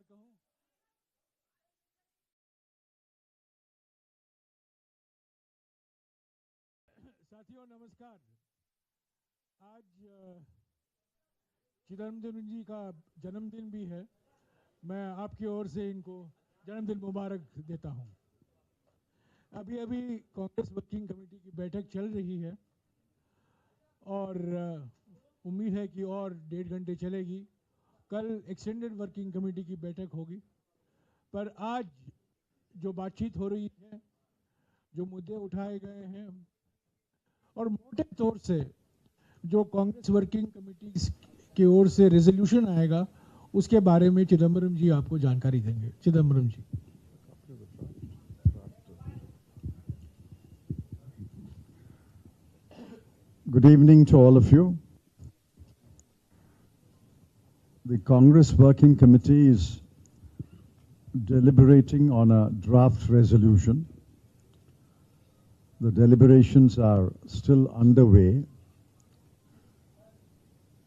कहूं? साथियों नमस्कार। आज चिदम्बरम जी का जन्मदिन भी है। मैं आपकी ओर से इनको जन्मदिन मुबारक देता हूं। अभी अभी कांग्रेस वर्किंग कमेटी की बैठक चल रही है और उम्मीद है कि और 1.5 घंटे चलेगी। कल एक्सटेंडेड वर्किंग कमेटी की बैठक होगी, पर आज जो बातचीत हो रही है, जो मुद्दे उठाए गए हैं और मोटे तौर से जो कांग्रेस वर्किंग कमेटी की ओर से रेजोल्यूशन आएगा, उसके बारे में चिदम्बरम जी आपको जानकारी देंगे। चिदम्बरम जी। Good evening to all of you. The Congress Working Committee is deliberating on a draft resolution. The deliberations are still underway,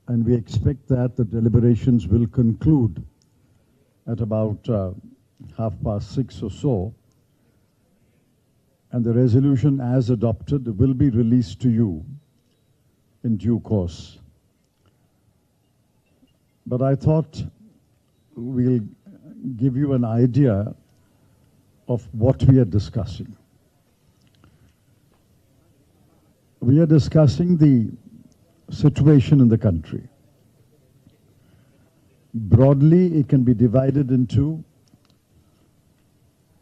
and we expect that the deliberations will conclude at about 6:30 or so, and the resolution as adopted will be released to you in due course. But I thought we'll give you an idea of what we are discussing. We are discussing the situation in the country. Broadly, it can be divided into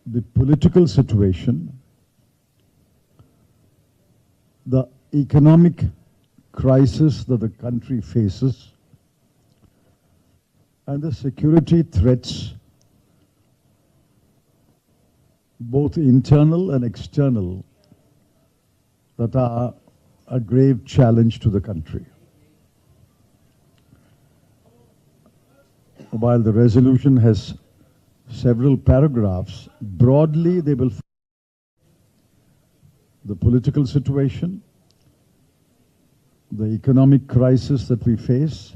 the political situation, the economic crisis that the country faces, and the security threats, both internal and external, that are a grave challenge to the country. While the resolution has several paragraphs, broadly they will the political situation, the economic crisis that we face,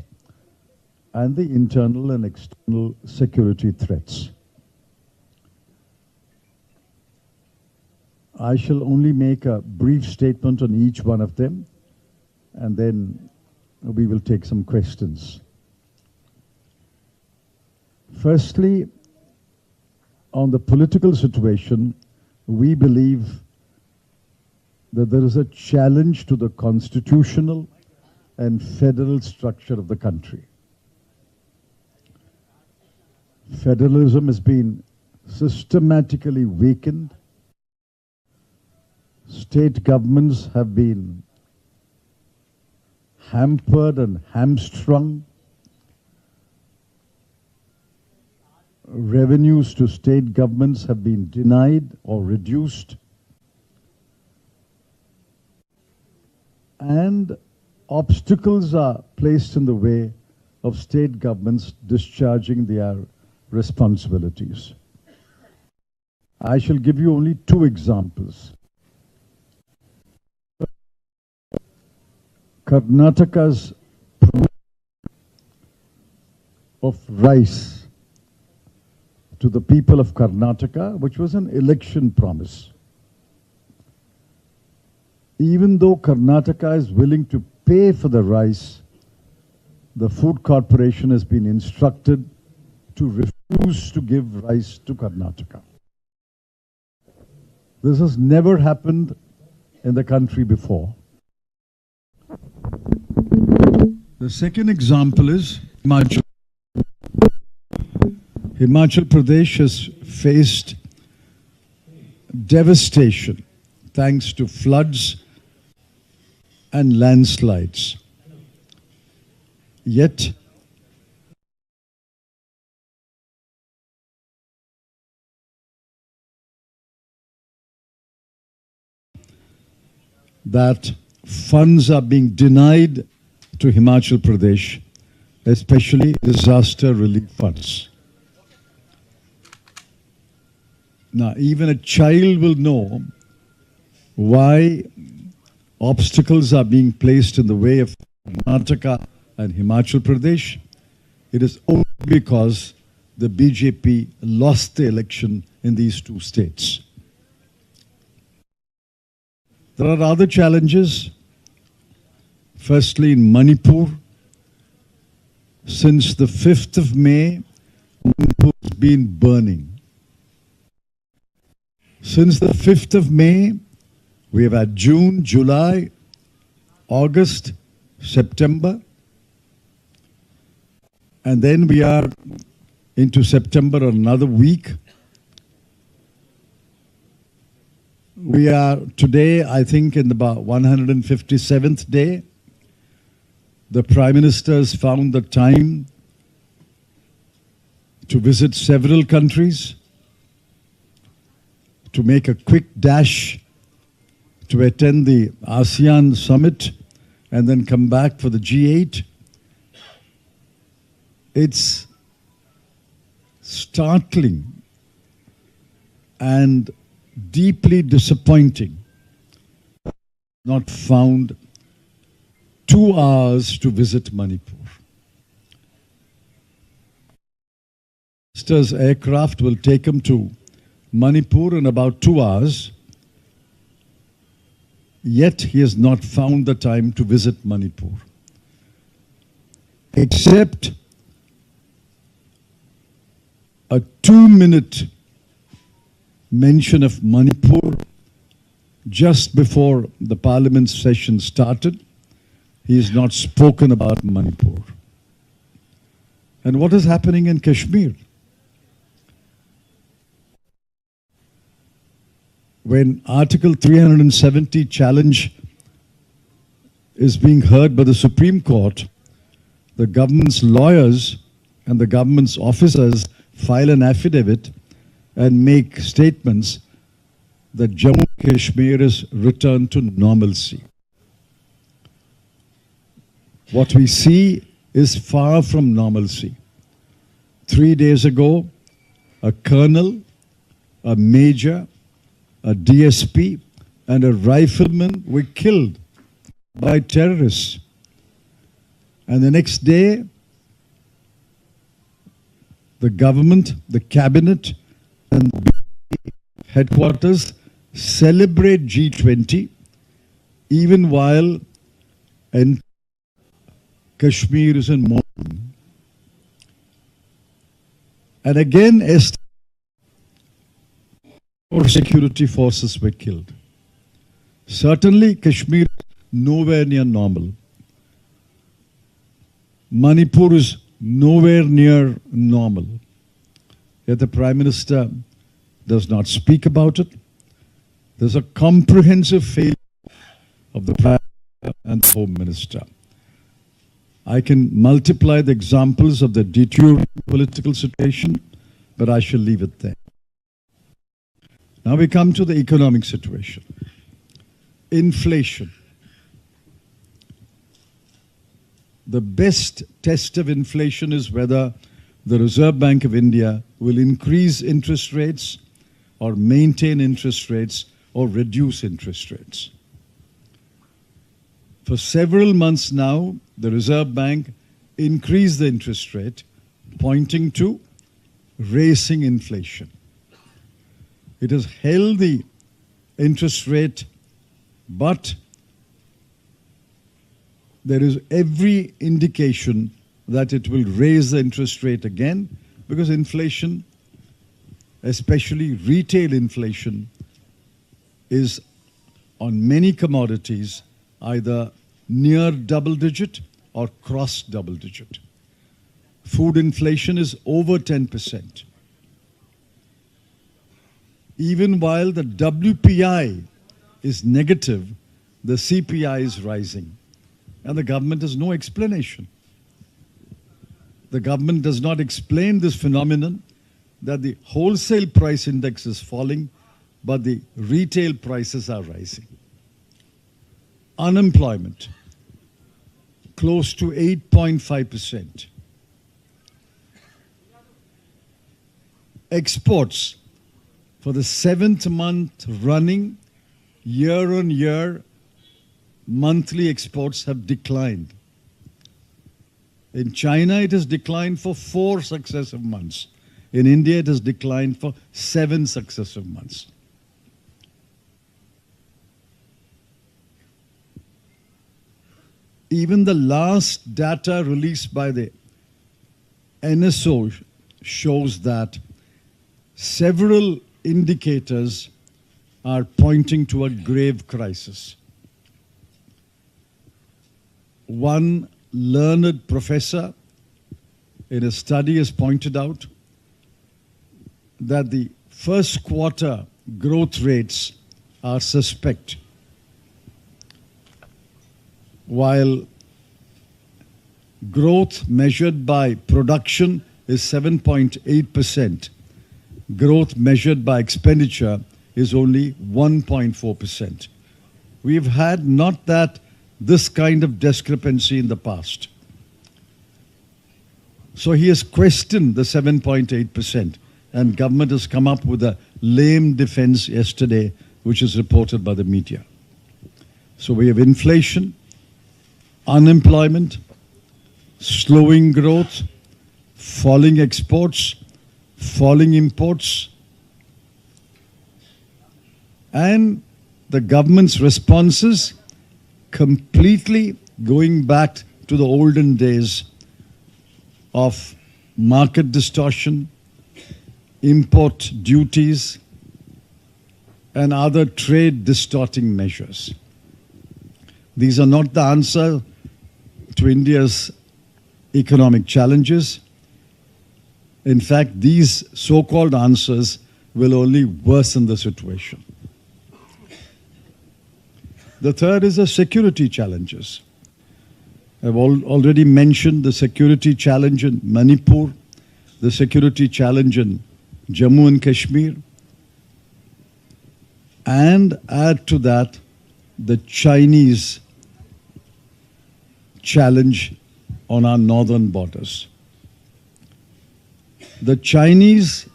and the internal and external security threats. I shall only make a brief statement on each one of them, and then we will take some questions. Firstly, on the political situation, we believe that there is a challenge to the constitutional and federal structure of the country. Federalism has been systematically weakened. State governments have been hampered and hamstrung. Revenues to state governments have been denied or reduced. And obstacles are placed in the way of state governments discharging their responsibilities. I shall give you only two examples. Karnataka's of rice to the people of Karnataka, which was an election promise. Even though Karnataka is willing to pay for the rice, the Food Corporation has been instructed to refuse to give rice to Karnataka. This has never happened in the country before. The second example is Himachal. Himachal Pradesh has faced devastation thanks to floods and landslides. Yet, that funds are being denied to Himachal Pradesh, especially disaster relief funds. Now, even a child will know why obstacles are being placed in the way of Karnataka and Himachal Pradesh. It is only because the BJP lost the election in these two states. There are other challenges. Firstly, in Manipur, since the 5th of May, Manipur has been burning. Since the 5th of May, we have had June, July, August, September, and then we are into September another week. We are today, I think, in about 157th day. The Prime Minister has found the time to visit several countries, to make a quick dash to attend the ASEAN summit and then come back for the G8. It's startling and deeply disappointing not found 2 hours to visit Manipur. Minister's aircraft will take him to Manipur in about 2 hours, yet he has not found the time to visit Manipur. Except a 2-minute mention of Manipur just before the parliament session started, he has not spoken about Manipur. And what is happening in Kashmir? When Article 370 challenge is being heard by the Supreme Court, the government's lawyers and the government's officers file an affidavit and make statements that Jammu and Kashmir is returned to normalcy. What we see is far from normalcy. 3 days ago, a colonel, a major, a DSP, and a rifleman were killed by terrorists. And the next day, the government, the cabinet, and headquarters celebrate G20 even while Kashmir is in mourning. And again, more security forces were killed. Certainly, Kashmir is nowhere near normal. Manipur is nowhere near normal. Yet the Prime Minister does not speak about it. There's a comprehensive failure of the Prime Minister and the Home Minister. I can multiply the examples of the deteriorating political situation, but I shall leave it there. Now we come to the economic situation. Inflation. The best test of inflation is whether the Reserve Bank of India will increase interest rates or maintain interest rates or reduce interest rates. For several months now, the Reserve Bank increased the interest rate, pointing to racing inflation. It has held the interest rate, but there is every indication that it will raise the interest rate again because inflation, especially retail inflation, is on many commodities either near double digit or cross double digit. Food inflation is over 10%. Even while the WPI is negative, the CPI is rising. And the government has no explanation. The government does not explain this phenomenon that the wholesale price index is falling, but the retail prices are rising. Unemployment, close to 8.5%. Exports, for the 7th month running, year on year, monthly exports have declined. In China, it has declined for 4 successive months. In India, it has declined for 7 successive months. Even the last data released by the NSO shows that several indicators are pointing to a grave crisis. One learned professor in a study has pointed out that the first quarter growth rates are suspect, while growth measured by production is 7.8%. Growth measured by expenditure is only 1.4%. We've had not this kind of discrepancy in the past. So he has questioned the 7.8%, and government has come up with a lame defense yesterday, which is reported by the media. So we have inflation, unemployment, slowing growth, falling exports, falling imports, and the government's responses completely going back to the olden days of market distortion, import duties, and other trade distorting measures. These are not the answer to India's economic challenges. In fact, these so-called answers will only worsen the situation. The third is the security challenges. I've already mentioned the security challenge in Manipur, the security challenge in Jammu and Kashmir, and add to that the Chinese challenge on our northern borders. The Chinese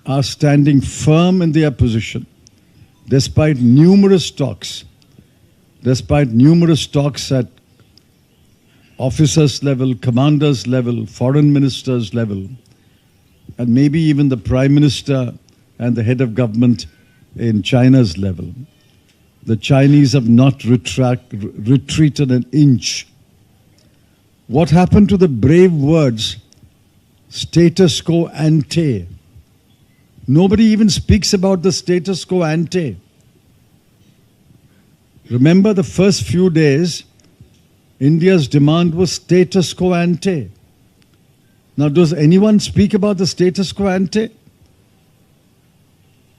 are standing firm in their position despite numerous talks at officers level, commanders level, foreign ministers level, and maybe even the Prime Minister and the head of government in China's level. The Chinese have not retreated an inch. What happened to the brave words, status quo ante? Nobody even speaks about the status quo ante. Remember the first few days, India's demand was status quo ante. Now, does anyone speak about the status quo ante?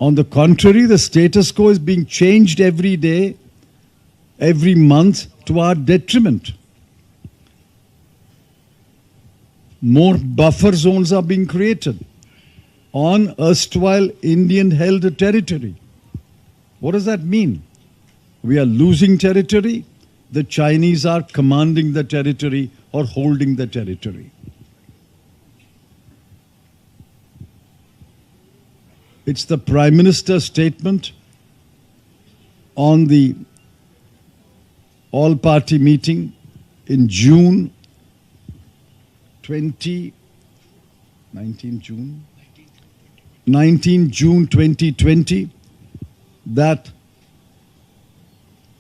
On the contrary, the status quo is being changed every day, every month to our detriment. More buffer zones are being created on erstwhile Indian-held territory. What does that mean? We are losing territory. The Chinese are commanding the territory or holding the territory. It's the Prime Minister's statement on the all-party meeting in June 2020 that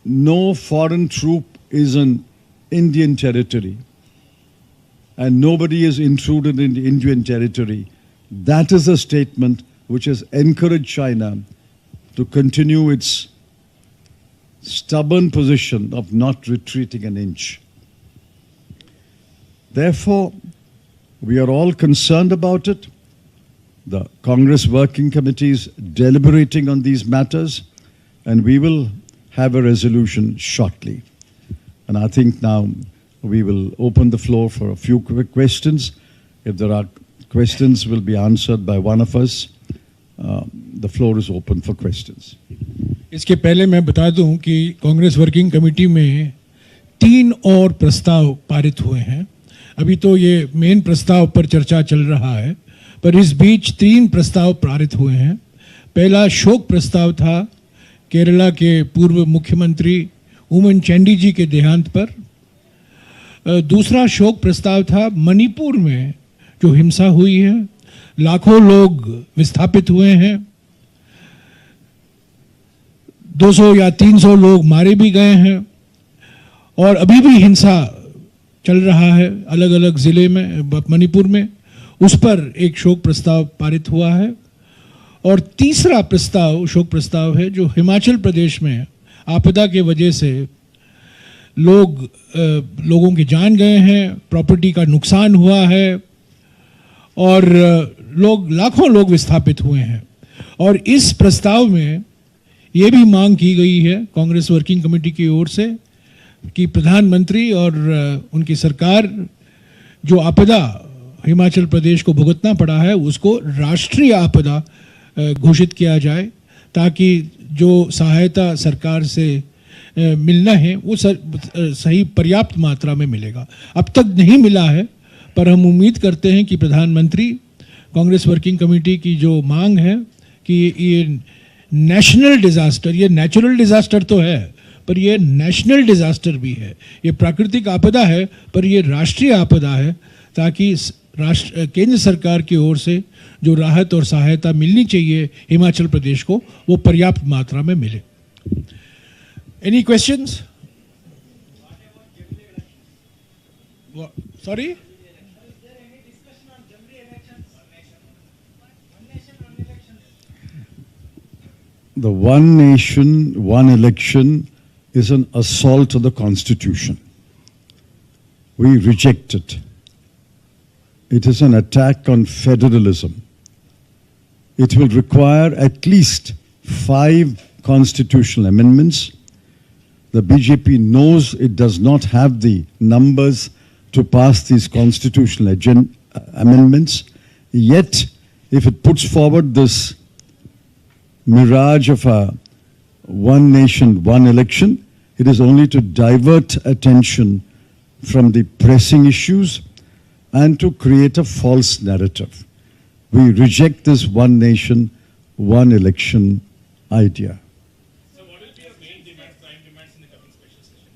no foreign troop is in Indian territory and nobody is intruded in Indian territory. That is a statement which has encouraged China to continue its stubborn position of not retreating an inch. Therefore, we are all concerned about it. The Congress Working Committee is deliberating on these matters, and we will have a resolution shortly. And I think now we will open the floor for a few quick questions. If there are questions, will be answered by one of us. The floor is open for questions. इसके पहले मैं बता दूं कि Congress working committee में 3 और प्रस्ताव पारित हुए हैं। अभी तो ये मेन प्रस्ताव पर चर्चा चल रहा है, पर इस बीच 3 प्रस्ताव पारित हुए हैं। पहला शोक प्रस्ताव था केरला के पूर्व मुख्यमंत्री उमन चैंडी जी के देहांत पर। दूसरा शोक प्रस्ताव था मणिपुर में जो हिंसा हुई है, लाखों लोग विस्थापित हुए हैं, 200 या 300 लोग मारे भी गए हैं और अभी भी हिंसा चल रहा है अलग अलग जिले में, मणिपुर में। उस पर एक शोक प्रस्ताव पारित हुआ है। और तीसरा प्रस्ताव, शोक प्रस्ताव है जो हिमाचल प्रदेश में आपदा के वजह से लोगों के जान गए हैं, प्रॉपर्टी का नुकसान हुआ है और लाखों लोग विस्थापित हुए हैं। और इस प्रस्ताव में ये भी मांग की गई है कांग्रेस वर्किंग कमेटी की ओर से कि प्रधानमंत्री और उनकी सरकार जो आपदा हिमाचल प्रदेश को भुगतना पड़ा है उसको राष्ट्रीय आपदा घोषित किया जाए, ताकि जो सहायता सरकार से मिलना है वो सही पर्याप्त मात्रा में मिलेगा। अब तक नहीं मिला है, पर हम उम्मीद करते हैं कि प्रधानमंत्री, कांग्रेस वर्किंग कमेटी की जो मांग है कि ये नेशनल डिजास्टर, ये नेचुरल डिजास्टर तो है पर ये नेशनल डिजास्टर भी है, ये प्राकृतिक आपदा है पर ये राष्ट्रीय आपदा है, ताकि केंद्र सरकार की ओर से जो राहत और सहायता मिलनी चाहिए हिमाचल प्रदेश को वो पर्याप्त मात्रा में मिले। Any questions? Sorry, the one nation, one election is an assault on the Constitution. We reject it. It is an attack on federalism. It will require at least 5 constitutional amendments. The BJP knows it does not have the numbers to pass these constitutional amendments. Yet, if it puts forward this mirage of a one nation, one election, it is only to divert attention from the pressing issues and to create a false narrative. We reject this one nation, one election idea. So what will be your main demands, prime demands in the coming special session?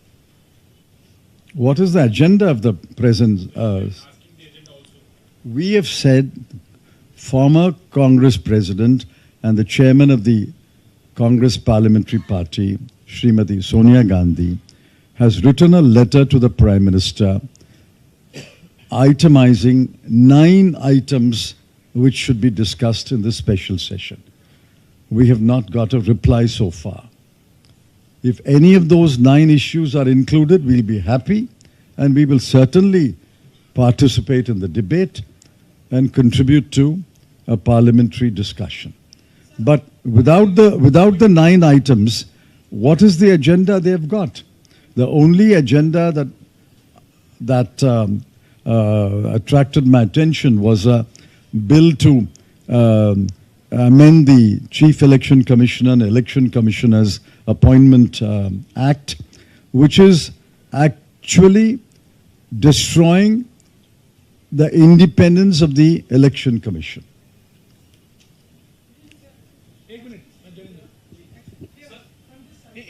What is the agenda of the present? Asking the agenda also. We have said former Congress President and the chairman of the Congress Parliamentary Party, Srimati Sonia Gandhi, has written a letter to the Prime Minister itemizing 9 items which should be discussed in this special session. We have not got a reply so far. If any of those 9 issues are included, we'll be happy, and we will certainly participate in the debate and contribute to a parliamentary discussion. But without the 9 items, what is the agenda they've got? The only agenda that attracted my attention was a bill to amend the Chief Election Commissioner and Election Commissioners Appointment Act, which is actually destroying the independence of the Election Commission.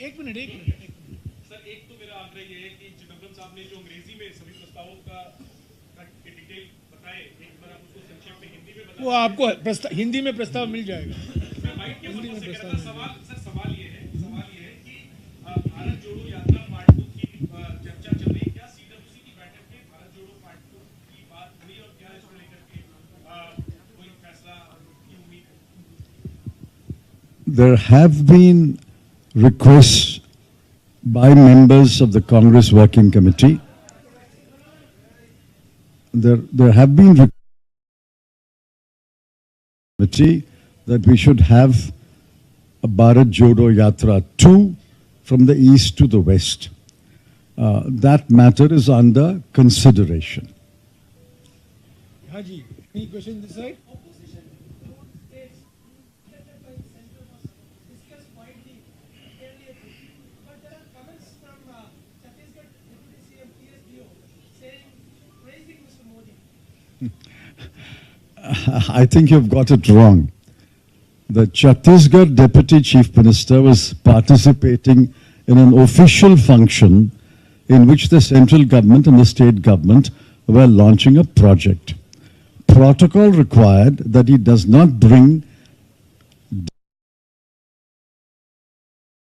एक minute sir, एक तो मेरा आग्रह ये है कि चिदम्बरम साहब ने जो अंग्रेजी में सभी प्रस्तावों का डिटेल बताए, एक बार आप उसको संक्षेप में हिंदी में बताएं। वो आपको हिंदी में प्रस्ताव मिल जाएगा। मैं माइक के ऊपर से कहता सवाल ये है कि भारत जोड़ो यात्रा पार्ट 2 की चर्चा चल रही है, क्या सीडब्ल्यूसी की बैठक में भारत जोड़ो पार्ट 2 की बात हुई और क्या इसको लेकर के कोई फैसला की उम्मीद है? There have been requests by members of the Congress Working Committee. There have been requests that we should have a Bharat Jodo Yatra 2 from the east to the west. That matter is under consideration. Haji, any question this side? I think you've got it wrong. The Chhattisgarh Deputy Chief Minister was participating in an official function in which the central government and the state government were launching a project. protocol required that he does not bring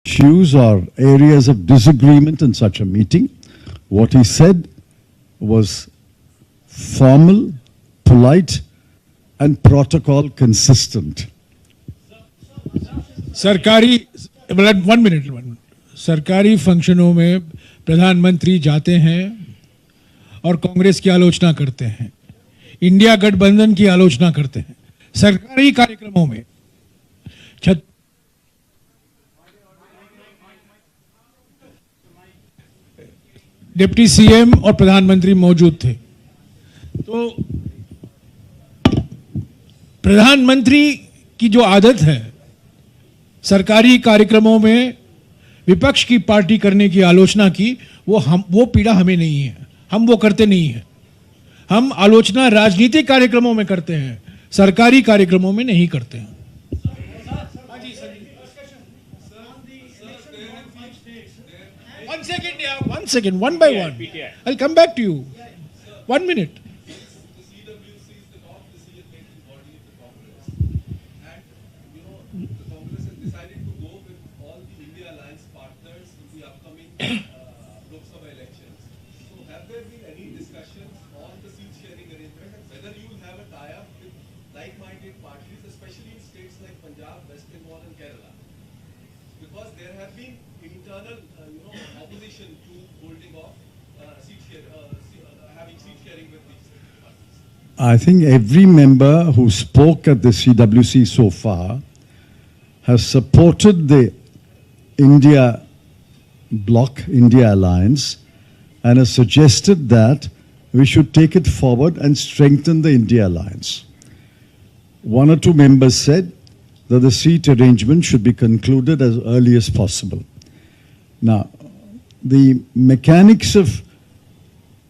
issues or areas of disagreement in such a meeting. What he said was formal, polite, and protocol consistent. सरकारी 1 minute सरकारी फंक्शनों में प्रधानमंत्री जाते हैं और कांग्रेस की आलोचना करते हैं, इंडिया गठबंधन की आलोचना करते हैं सरकारी कार्यक्रमों में। डिप्टी सीएम और प्रधानमंत्री मौजूद थे, तो प्रधानमंत्री की जो आदत है सरकारी कार्यक्रमों में विपक्ष की पार्टी करने की आलोचना की, वो पीड़ा हमें नहीं है, हम वो करते नहीं हैं। हम आलोचना राजनीतिक कार्यक्रमों में करते हैं, सरकारी कार्यक्रमों में नहीं करते हैं। One second, one by one. I'll come back to you. 1 minute. Because there have been internal, opposition to holding off having seat sharing with these parties. I think every member who spoke at the CWC so far has supported the India bloc, India alliance, and has suggested that we should take it forward and strengthen the India alliance. 1 or 2 members said that the seat arrangement should be concluded as early as possible. Now, the mechanics of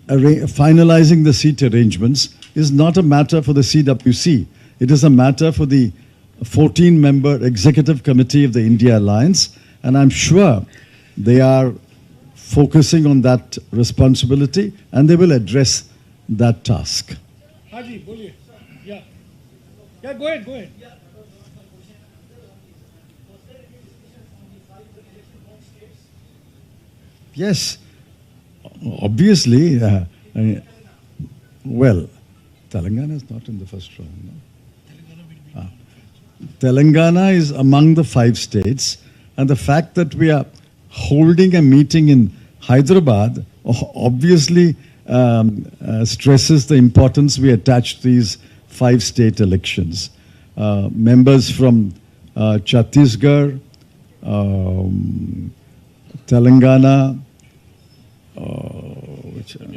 finalizing the seat arrangements is not a matter for the CWC. It is a matter for the 14-member executive committee of the India Alliance, and I'm sure they are focusing on that responsibility and they will address that task. Haji, boliye. Yeah, go ahead. Yes, obviously. Well, Telangana is not in the first round. No? Telangana is among the 5 states, and the fact that we are holding a meeting in Hyderabad obviously stresses the importance we attach to these 5 state elections. Members from Chhattisgarh, Telangana,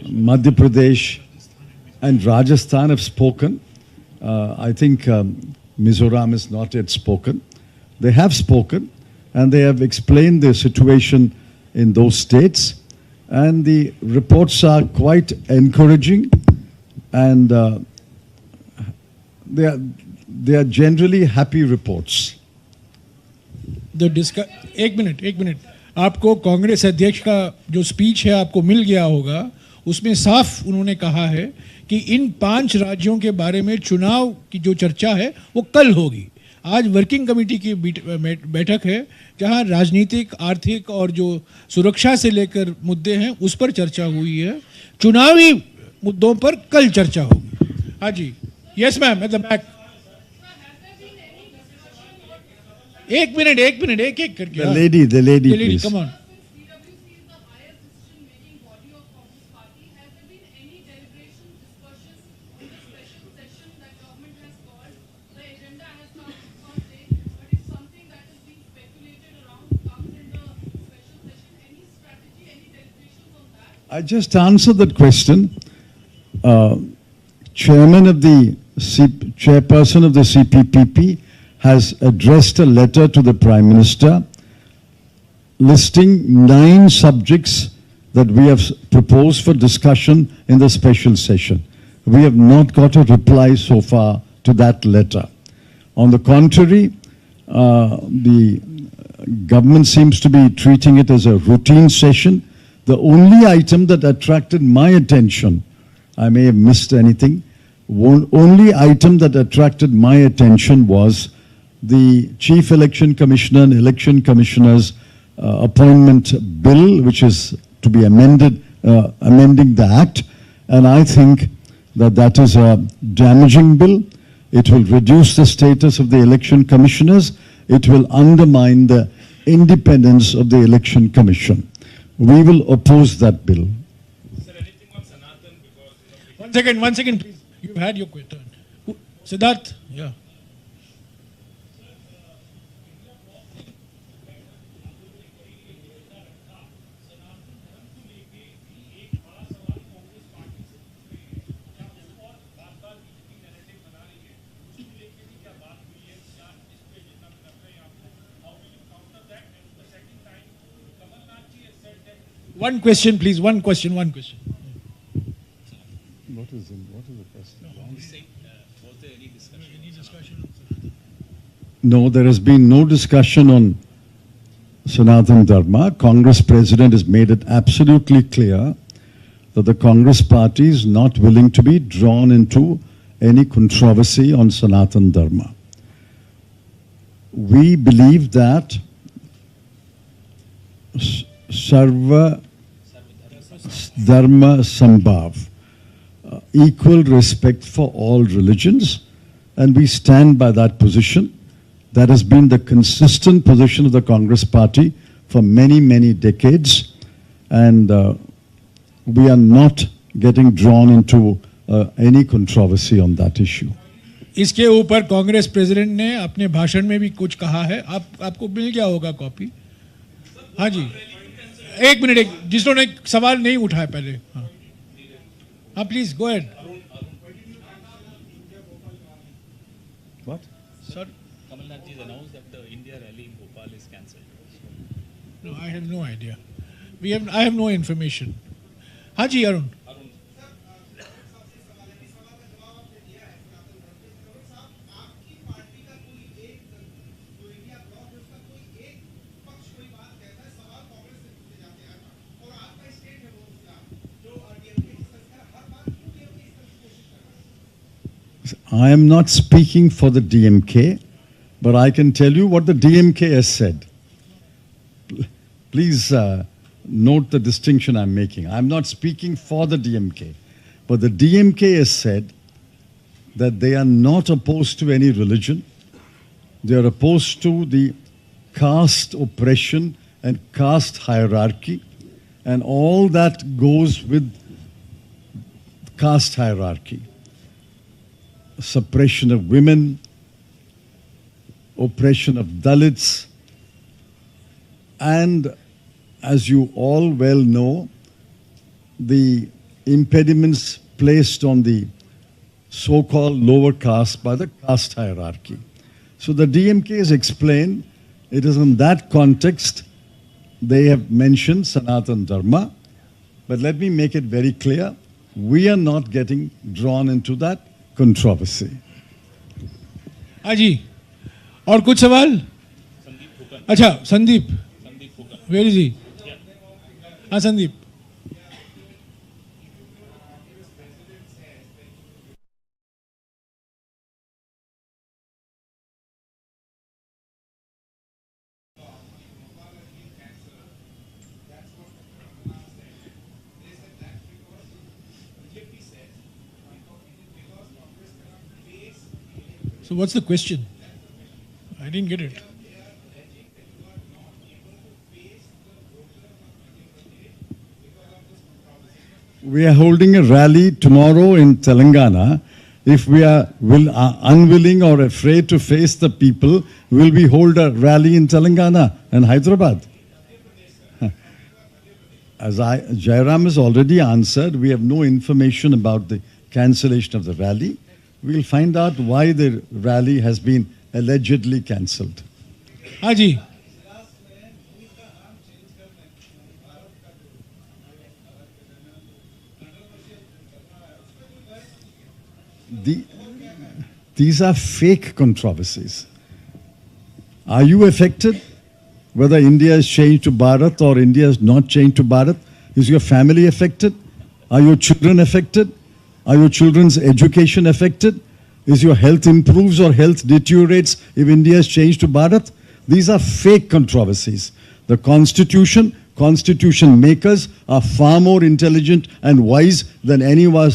Madhya Pradesh, and Rajasthan have spoken. I think Mizoram has not yet spoken. They have spoken, and they have explained the situation in those states. And the reports are quite encouraging, and they are generally happy reports. एक minute आपको कांग्रेस अध्यक्ष का जो speech है आपको मिल गया होगा, उसमें साफ उन्होंने कहा है कि इन 5 राज्यों के बारे में चुनाव की जो चर्चा है वो कल होगी। आज वर्किंग कमेटी की बैठक है जहां राजनीतिक, आर्थिक और जो सुरक्षा से लेकर मुद्दे हैं उस पर चर्चा हुई है। चुनावी मुद्दों पर कल चर्चा होगी। हाँ जी, yes ma'am, at the back. एक मिनट एक करके। The lady, please. Come on. I just answered that question. Chairperson of the CPPP has addressed a letter to the Prime Minister listing 9 subjects that we have proposed for discussion in the special session. We have not got a reply so far to that letter. On the contrary, the government seems to be treating it as a routine session. The only item that attracted my attention, I may have missed anything, Only item that attracted my attention was the Chief Election Commissioner and Election Commissioner's appointment bill, which is to be amended, amending the Act. And I think that that is a damaging bill. It will reduce the status of the election commissioners. It will undermine the independence of the Election Commission. We will oppose that bill. Sir, anything on Sanatan? Because 1 second, please. You've had your turn. Siddharth? Yeah. One question, please. One question. What is the question? Was there any discussion? Any discussion on No, there has been no discussion on Sanatan Dharma. Congress President has made it absolutely clear that the Congress party is not willing to be drawn into any controversy on Sanatan Dharma. We believe that Sarva Dharma Sambhav, equal respect for all religions, and we stand by that position. That has been the consistent position of the Congress party for many, many decades, and we are not getting drawn into any controversy on that issue. इसके ऊपर Congress president ने अपने भाषण में भी कुछ कहा है. आपको मिल गया होगा कॉपी. हाँ जी, एक मिनट, जिसने सवाल नहीं उठाया पहले. हाँ please go ahead. What? Sir, Kamalnath ji has announced that the India rally in Bhopal is cancelled. No, I have no idea. I have no information. हाँ जी Arun. I am not speaking for the DMK, but I can tell you what the DMK has said. Please note the distinction I'm making. I'm not speaking for the DMK, but the DMK has said that they are not opposed to any religion. They are opposed to the caste oppression and caste hierarchy and all that goes with caste hierarchy. Suppression of women, oppression of Dalits, and as you all well know, the impediments placed on the so-called lower caste by the caste hierarchy. So the DMK has explained, it is in that context they have mentioned Sanatan Dharma, but let me make it very clear, we are not getting drawn into that controversy. हाँ जी, और कुछ सवाल? अच्छा, Sandeep. Where is he? हाँ Sandeep. So what's the question? I didn't get it. We are holding a rally tomorrow in Telangana. If we are unwilling or afraid to face the people, will we hold a rally in Telangana and Hyderabad? As Jairam has already answered, we have no information about the cancellation of the rally. We'll find out why the rally has been allegedly cancelled. हाँ जी. These are fake controversies. Are you affected? Whether India has changed to Bharat or India has not changed to Bharat? Is your family affected? Are your children affected? Are your children's education affected? Is your health improves or health deteriorates if India is changed to Bharat? These are fake controversies. The constitution makers are far more intelligent and wise than any one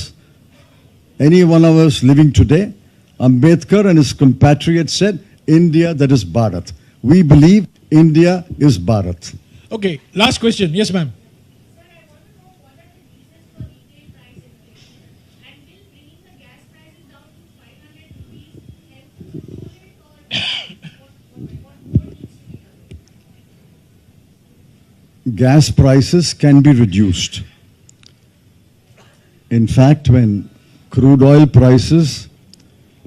of us living today. Ambedkar and his compatriots said, India, that is Bharat. We believe India is Bharat. Okay, last question. Yes, ma'am. Gas prices can be reduced. In fact, when crude oil prices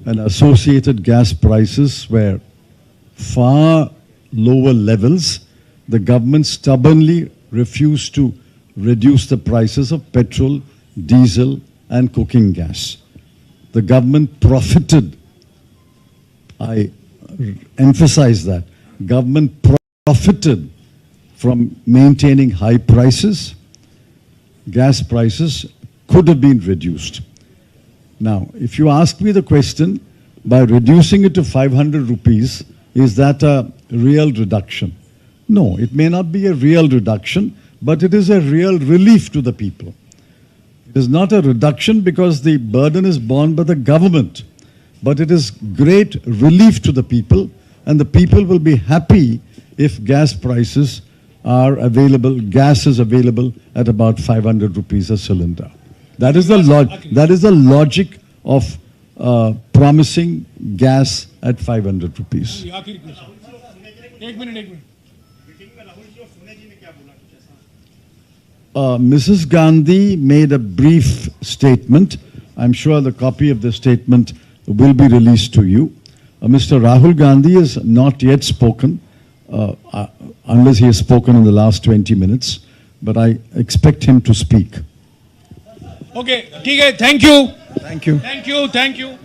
and associated gas prices were far lower levels, the government stubbornly refused to reduce the prices of petrol, diesel, and cooking gas. The government profited. I emphasize that. Government profited from maintaining high prices. Gas prices could have been reduced. Now, if you ask me the question, by reducing it to 500 rupees, is that a real reduction? No, it may not be a real reduction, but it is a real relief to the people. It is not a reduction because the burden is borne by the government, but it is great relief to the people, and the people will be happy if gas prices are available, gas is available at about 500 rupees a cylinder. That is the logic of promising gas at 500 rupees. Mrs. Gandhi made a brief statement. I'm sure the copy of the statement will be released to you. Mr. Rahul Gandhi has not yet spoken, unless he has spoken in the last 20 minutes, but I expect him to speak. Okay, ठीक है, thank you. Thank you. Thank you, thank you.